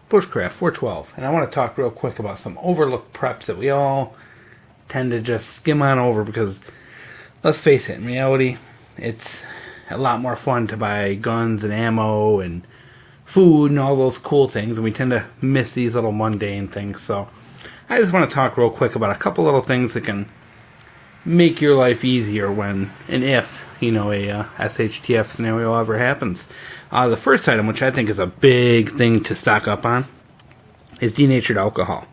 Bushcraft 412, and I want to talk real quick about some overlooked preps that we all tend to just skim on over because, let's face it, in reality, it's a lot more fun to buy guns and ammo and food and all those cool things, and we tend to miss these little mundane things. So I just want to talk real quick about a couple little things that can make your life easier when and if, a SHTF scenario ever happens. The first item, which I think is a big thing to stock up on, is denatured alcohol.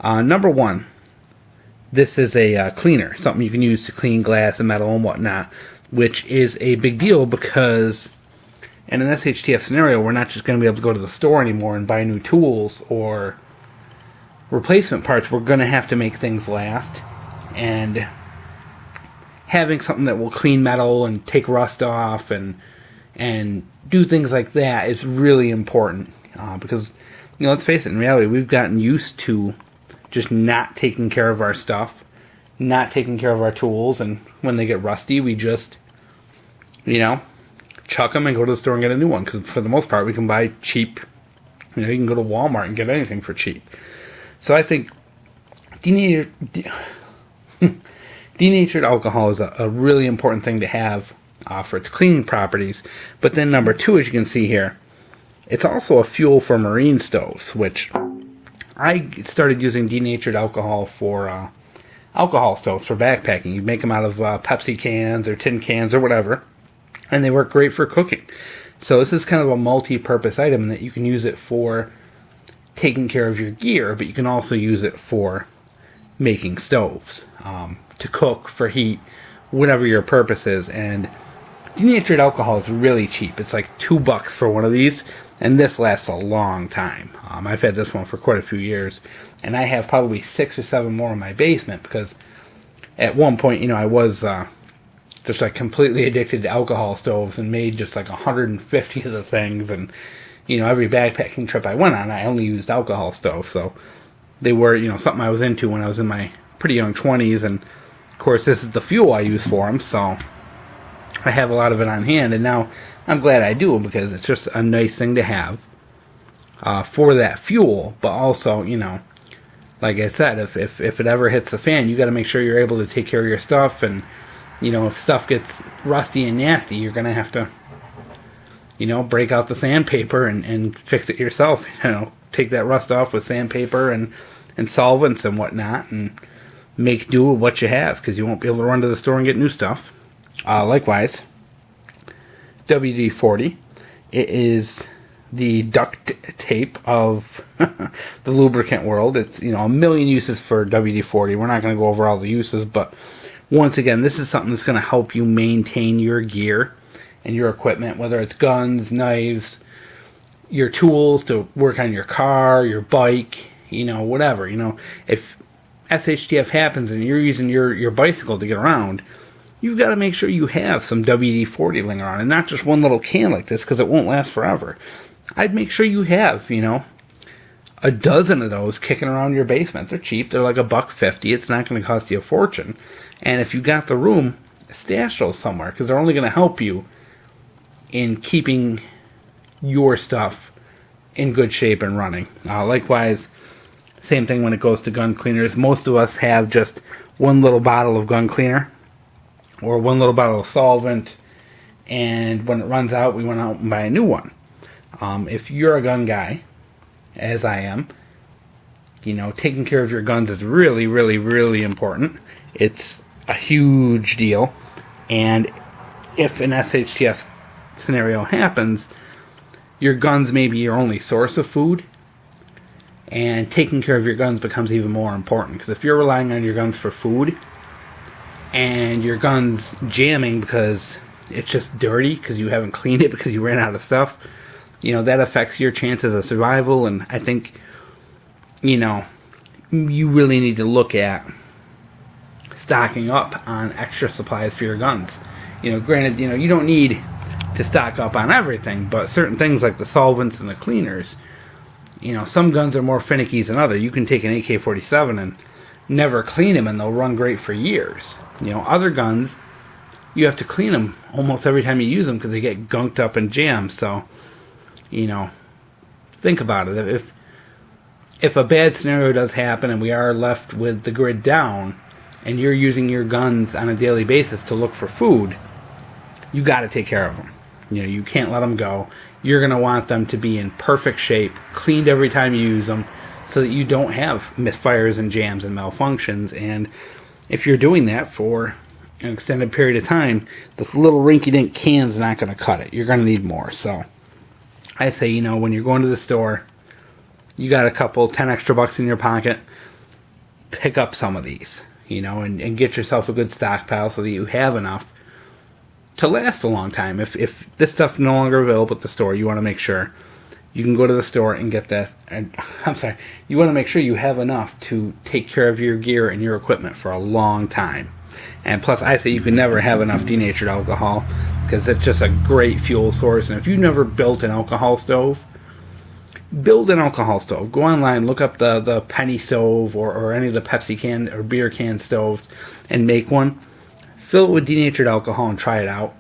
Number one, this is a cleaner, something you can use to clean glass and metal and whatnot, which is a big deal because in an SHTF scenario, we're not just going to be able to go to the store anymore and buy new tools or replacement parts. We're going to have to make things last, and having something that will clean metal and take rust off and do things like that is really important because, let's face it, in reality, we've gotten used to just not taking care of our stuff, not taking care of our tools, and when they get rusty, we just, chuck them and go to the store and get a new one, because for the most part, we can buy cheap. You can go to Walmart and get anything for cheap. So I think denatured alcohol is a really important thing to have for its cleaning properties. But then number two, as you can see here, it's also a fuel for marine stoves, which I started using denatured alcohol for alcohol stoves for backpacking. You make them out of Pepsi cans or tin cans or whatever, and they work great for cooking. So this is kind of a multi-purpose item that you can use it for taking care of your gear, but you can also use it for making stoves, to cook, for heat, whatever your purpose is. And denatured alcohol is really cheap. It's like $2 for one of these, and this lasts a long time. I've had this one for quite a few years, and I have probably 6 or 7 more in my basement because at one point, I was just like completely addicted to alcohol stoves and made just like 150 of the things. And every backpacking trip I went on, I only used alcohol stoves. So they were something I was into when I was in my pretty young 20s. And of course, this is the fuel I use for them, so I have a lot of it on hand. And now I'm glad I do, because it's just a nice thing to have for that fuel. But also, like I said, if it ever hits the fan, you got to make sure you're able to take care of your stuff. And if stuff gets rusty and nasty, you're going to have to, break out the sandpaper and fix it yourself. Take that rust off with sandpaper and solvents and whatnot, and make do with what you have, because you won't be able to run to the store and get new stuff. Likewise, WD-40. It is the duct tape of the lubricant world. It's, a million uses for WD-40. We're not going to go over all the uses, but once again, this is something that's going to help you maintain your gear and your equipment, whether it's guns, knives, your tools to work on your car, your bike, whatever. If SHTF happens and you're using your bicycle to get around, you've got to make sure you have some WD-40 laying around, and not just one little can like this, because it won't last forever. I'd make sure you have, a dozen of those kicking around your basement. They're cheap. They're like $1.50. It's not going to cost you a fortune. And if you got the room, stash those somewhere, because they're only going to help you in keeping your stuff in good shape and running. Likewise, same thing when it goes to gun cleaners. Most of us have just one little bottle of gun cleaner or one little bottle of solvent, and when it runs out, we went out and buy a new one. If you're a gun guy, as I am, taking care of your guns is really, really, really important. It's a huge deal, and if an SHTF scenario happens, your guns may be your only source of food, and taking care of your guns becomes even more important, because if you're relying on your guns for food and your gun's jamming because it's just dirty because you haven't cleaned it because you ran out of stuff, that affects your chances of survival. And I think you really need to look at stocking up on extra supplies for your guns. Granted, you don't need to stock up on everything, but certain things like the solvents and the cleaners, some guns are more finicky than others. You can take an AK-47 and never clean them, and they'll run great for years. Other guns, you have to clean them almost every time you use them because they get gunked up and jammed. So, think about it. If a bad scenario does happen and we are left with the grid down, and you're using your guns on a daily basis to look for food, you got to take care of them. You can't let them go. You're going to want them to be in perfect shape, cleaned every time you use them, so that you don't have misfires and jams and malfunctions. And if you're doing that for an extended period of time, this little rinky-dink can's not going to cut it. You're going to need more. So I say, when you're going to the store, you got a couple, 10 extra bucks in your pocket, pick up some of these, and get yourself a good stockpile so that you have enough to last a long time. If this stuff is no longer available at the store, you want to make sure you can go to the store and get that. You want to make sure you have enough to take care of your gear and your equipment for a long time. And plus, I say you can never have enough denatured alcohol, because it's just a great fuel source. And if you've never built an alcohol stove, build an alcohol stove. Go online, look up the penny stove or any of the Pepsi can or beer can stoves and make one. Fill it with denatured alcohol and try it out.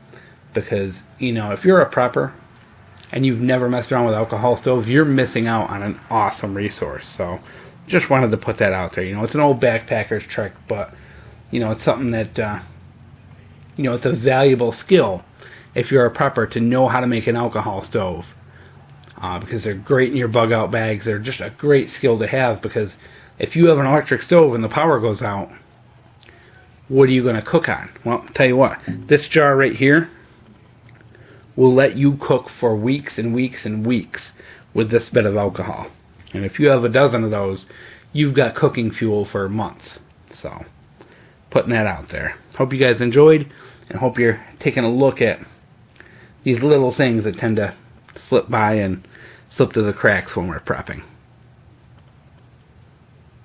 Because, if you're a prepper and you've never messed around with alcohol stoves, you're missing out on an awesome resource. So just wanted to put that out there. It's an old backpacker's trick, but it's something that it's a valuable skill if you're a prepper to know how to make an alcohol stove, because they're great in your bug out bags. They're just a great skill to have, because if you have an electric stove and the power goes out, what are you going to cook on? Well, I'll tell you what, this jar right here will let you cook for weeks and weeks and weeks with this bit of alcohol. And if you have a dozen of those, you've got cooking fuel for months. So, putting that out there. Hope you guys enjoyed, and hope you're taking a look at these little things that tend to slip by and slip through the cracks when we're prepping.